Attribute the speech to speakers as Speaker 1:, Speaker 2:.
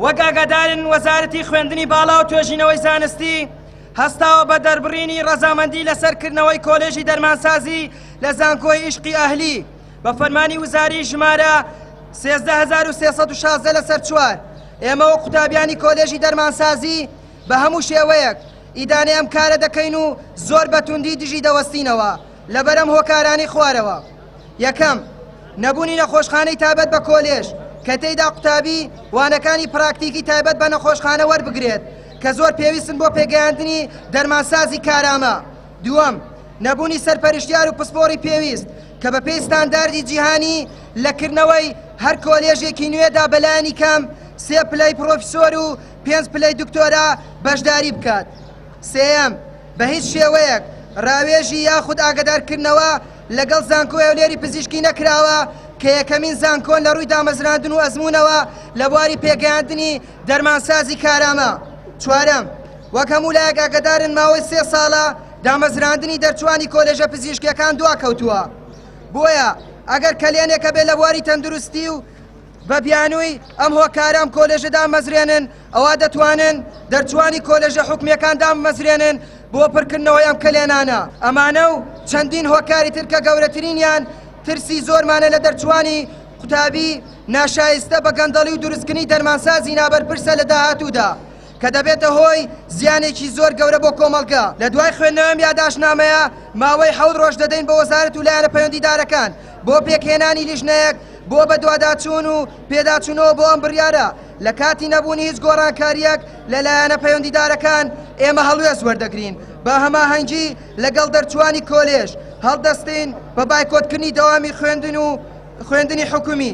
Speaker 1: وەک ئاگادارن وەزارەتی خوێندنی باڵا و توێژینەوەی زانستی هەستاوە بە دەربڕینی ڕەزامەندی لەسەرکردنەوەی کۆلێژی دەرمانسازی لە زانکۆی عیشقی ئەهلی بە فەرمانی وزاری ژمارە 13316 لەسەر 4 ئێمە وەک قوتابیانی کۆلێژی دەرمانسازی بە هەموو شێوەیەک ئیدانەی ئەم کارە دەکەین و زۆر بەتوندی دژی دەوەستینەوە لەبەرەم هۆکارانی خوارەوە. یەکەم، نەبوونی نەخۆشخانەی تایبەت بە کۆلێژ کە تێیدا قوتابی وانەکانی پراکتیکی تایبەت بە نەخۆشخانە وەربگرێت کە زۆر پێویستن بۆ پێگەیاندنی دەرمانسازی کارامە. دووەم، نەبوونی سەرپەرشتیار و پسپۆڕی پێویست کە بە پێی ستانداردی جیهانی لەکردنەوەی هەر کۆلێژێکی نوێدا بەلایانی کەم 3 پلەی پرۆفیسۆر و 5 پلەی دکتۆرا بەشداری بکات. سێەم، بە هیچ شێوەیەک ڕاوێژی یاخود ئاگادارکردنەوە لەگەڵ زانکۆی هەولێری پزیشکی نەکراوە کە یەکەمین زانکۆن لە ڕووی دامەزراندن و ئەزموونەوە لە بواری پێگەیاندنی دەرمانسازی کارامە. چوارەم، وەک هەموو لایەک ئاگادارن ماوەی 3 ساڵە دامەزراندنی دەرچوانی کۆلێژە پزیشکیەکان دواکەوتووە. بۆیە ئەگەر کەلێنێکە بێت لە بواری تەندروستی و بە بیانووی ئەم هۆکارام کۆلێژە دامەزرێنن ئەوا دەتوانن دەرچوانی کۆلێژە حکومیەکان دامەزرێنن بۆ پڕکردنەوەی ئەم کەلێنانە. ئەمانە و چەندین هۆکاری تر کە گەورەترینیان ترسی زۆرمانە لە دەرچوانی قوتابی ناشایستە بە گەندەڵی و دروستکردنی دەرمانسازی نابەرپرسە لە داهاتوودا کە دەبێتە هۆی زیانێکی زۆر گەورە بۆ کۆمەڵگە. لە دوای خوێندنەوەم یاداشنامەیە ماوەی 7 ڕۆژ دەدەین بە وەزارەت و لایەنە پەیوەندیدارەکان بۆ پێکهێنانی لیژنەیەک بۆ بە دوواداچوون و پێداچوونەوە بۆ ئەم بڕیارە. لە کاتی نەبوونی هیچ گۆڕانکاریەک لە لایەنە پەیوەندیدارەکان ئێمە هەڵوێز وەردەگرین بە هەماهەنگی لەگەڵ دەرچوانی کۆلێژ هەڵدەستین بە بایکۆتکردنی دەوامی خوێندنی حکومی